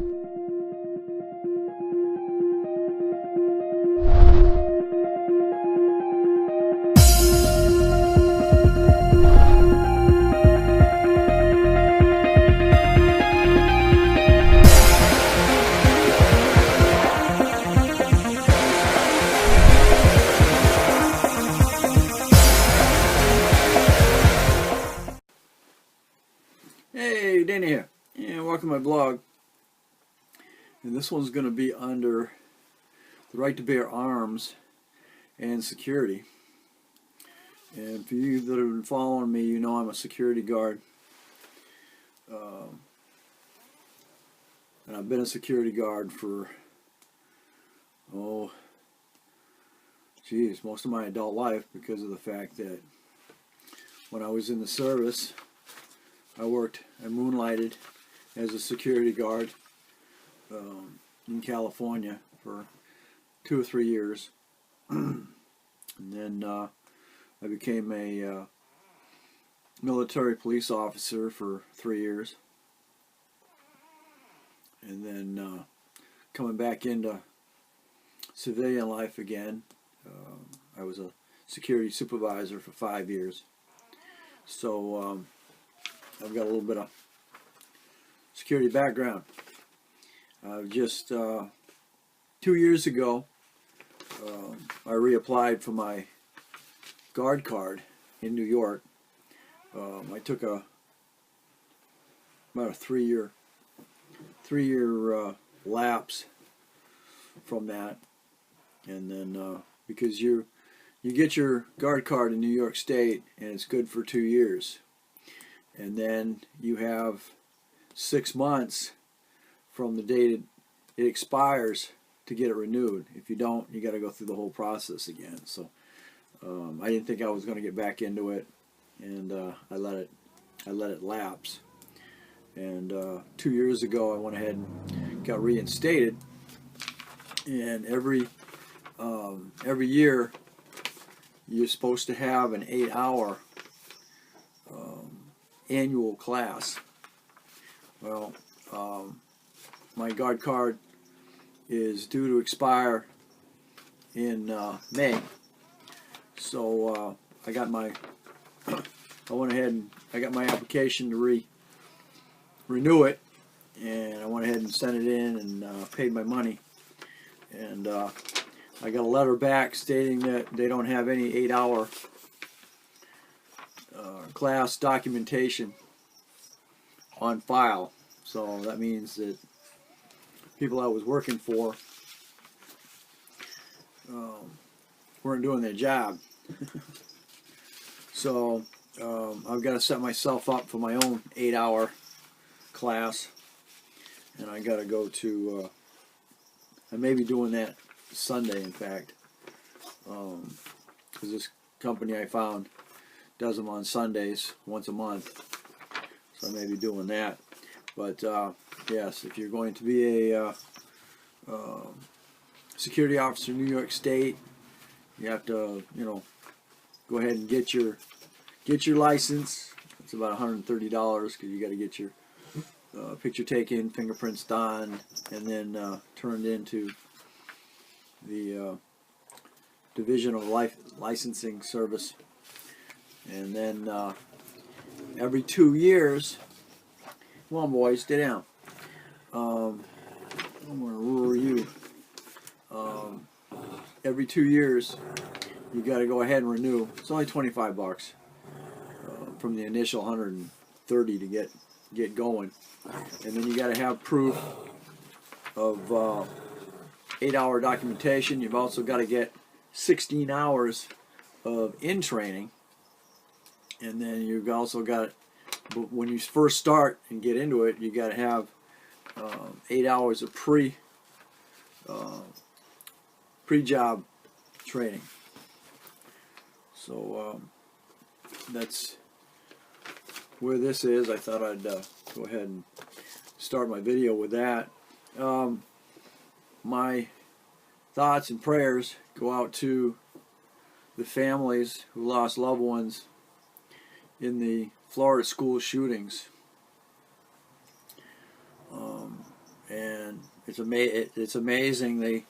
Hey, Dana here, and welcome to my blog. And this one's going to be under the right to bear arms and security. And for you that have been following me, you know I'm a security guard. And I've been a security guard for, most of my adult life, because of the fact that when I was in the service, I moonlighted as a security guard in California for 2 or 3 years. And then I became a military police officer for 3 years. And then coming back into civilian life again, I was a security supervisor for 5 years. So I've got a little bit of security background. Just 2 years ago, I reapplied for my guard card in New York. I took about a three-year lapse from that, and then because you get your guard card in New York State, and it's good for 2 years. And then you have 6 months from the date it expires to get it renewed. If you don't, you got to go through the whole process again. So I didn't think I was going to get back into it, and I let it lapse. And 2 years ago, I went ahead and got reinstated. And every year, you're supposed to have an 8-hour annual class. Well, my guard card is due to expire in May, so I went ahead and I got my application to renew it, and I went ahead and sent it in and paid my money, and I got a letter back stating that they don't have any 8-hour class documentation on file. So that means that people I was working for weren't doing their job. So I've got to set myself up for my own 8-hour class, and I got to go to I may be doing that Sunday, in fact, because this company I found does them on Sundays once a month, so I may be doing that. But yes, if you're going to be a security officer in New York State, you have to, go ahead and get your license. It's about $130 because you got to get your picture taken, fingerprints done, and then turned into the Division of Licensing Service. And then every 2 years, come on boys, stay down. I'm going to rule you. Every 2 years, you got to go ahead and renew. It's only $25 from the initial $130 to get going, and then you got to have proof of 8-hour documentation. You've also got to get 16 hours of in-training, and then you've also got, when you first start and get into it, you got to have 8 hours of pre-job training. So that's where this is. I thought I'd go ahead and start my video with that. My thoughts and prayers go out to the families who lost loved ones in the Florida school shootings. and it's amazing the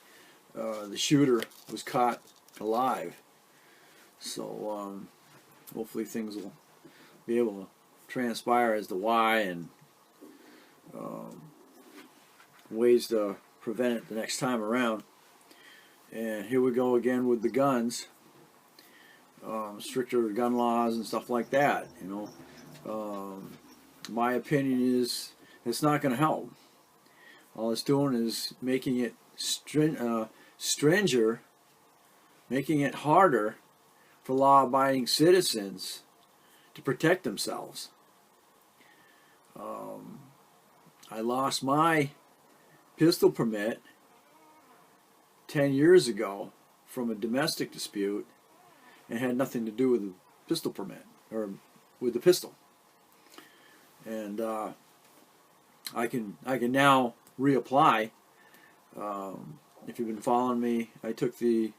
shooter was caught alive. So hopefully things will be able to transpire as to why and ways to prevent it the next time around. And here we go again with the guns, stricter gun laws and stuff like that. My opinion is it's not going to help. All it's doing is making it stringent, making it harder for law-abiding citizens to protect themselves. I lost my pistol permit 10 years ago from a domestic dispute, and had nothing to do with the pistol permit or with the pistol. And I can now reapply. If you've been following me, I took the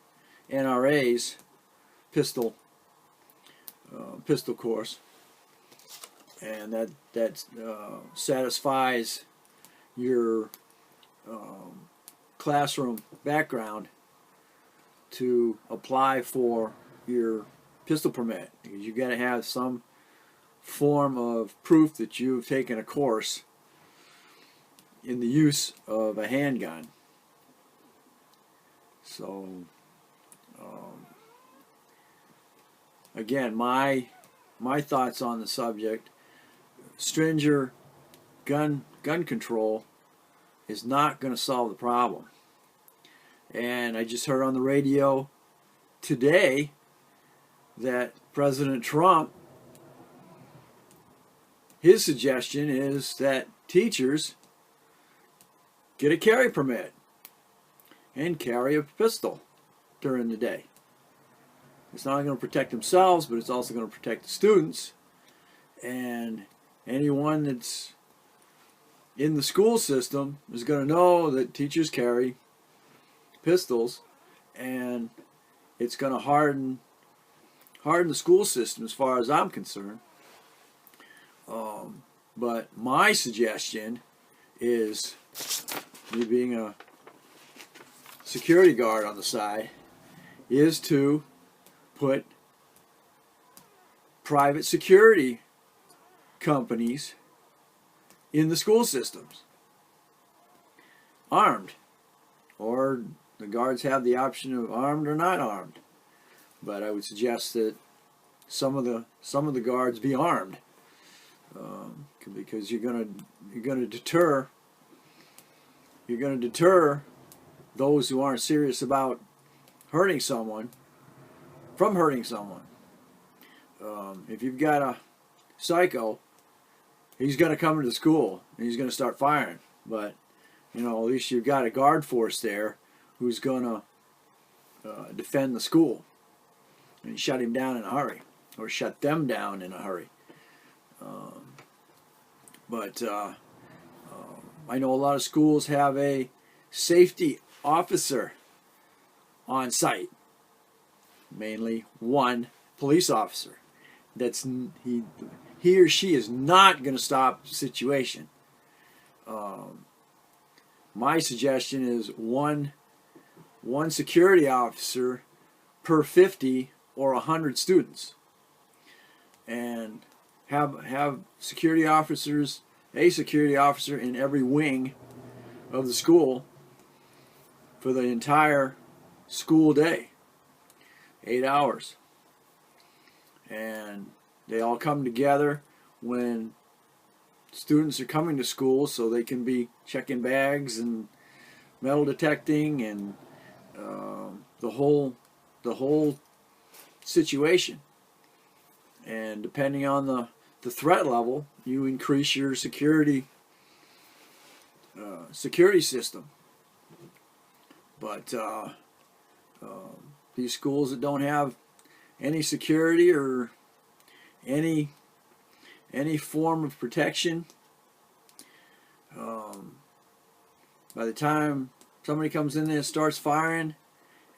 NRA's pistol course, and that satisfies your classroom background to apply for your pistol permit, because you got to have some form of proof that you've taken a course in the use of a handgun. So again, my thoughts on the subject: stringent gun control is not going to solve the problem. And I just heard on the radio today that President Trump, his suggestion is that teachers get a carry permit and carry a pistol during the day. It's not going to protect themselves, but it's also going to protect the students. And anyone that's in the school system is going to know that teachers carry pistols, and it's going to harden the school system as far as I'm concerned. But my suggestion is, me being a security guard on the side, is to put private security companies in the school systems, armed, or the guards have the option of armed or not armed. But I would suggest that some of the guards be armed, because you're gonna deter those who aren't serious about hurting someone from hurting someone. If you've got a psycho, he's going to come into the school and he's going to start firing. But at least you've got a guard force there who's going to defend the school and shut him down in a hurry, or shut them down in a hurry. But I know a lot of schools have a safety officer on site, mainly one police officer. That's he or she is not going to stop the situation. My suggestion is one security officer per 50 or 100 students, and have a security officer in every wing of the school for the entire school day, 8 hours. And they all come together when students are coming to school, so they can be checking bags and metal detecting and the whole situation. And depending on the threat level, you increase your security system. But these schools that don't have any security or any form of protection, by the time somebody comes in there and starts firing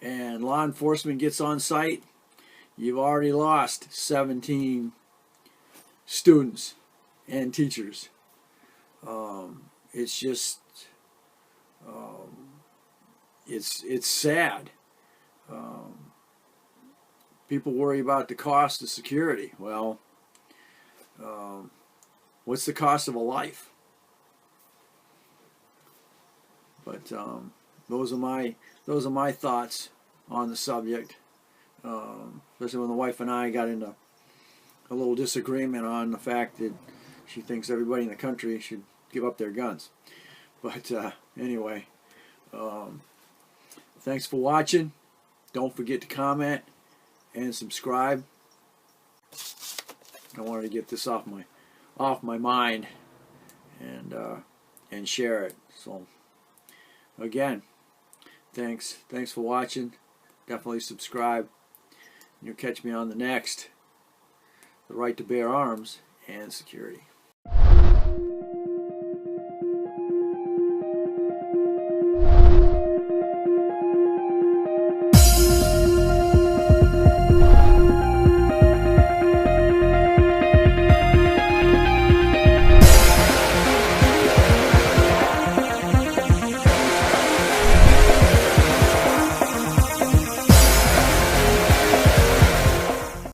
and law enforcement gets on site, you've already lost 17 students and teachers. It's just It's sad. People worry about the cost of security. Well, what's the cost of a life? But those are my thoughts on the subject. Especially when the wife and I got into a little disagreement on the fact that she thinks everybody in the country should give up their guns. But anyway, thanks for watching. Don't forget to comment and subscribe. I wanted to get this off my mind and share it. So again, thanks for watching. Definitely subscribe. You'll catch me on the next. The Right to Bear Arms and Security.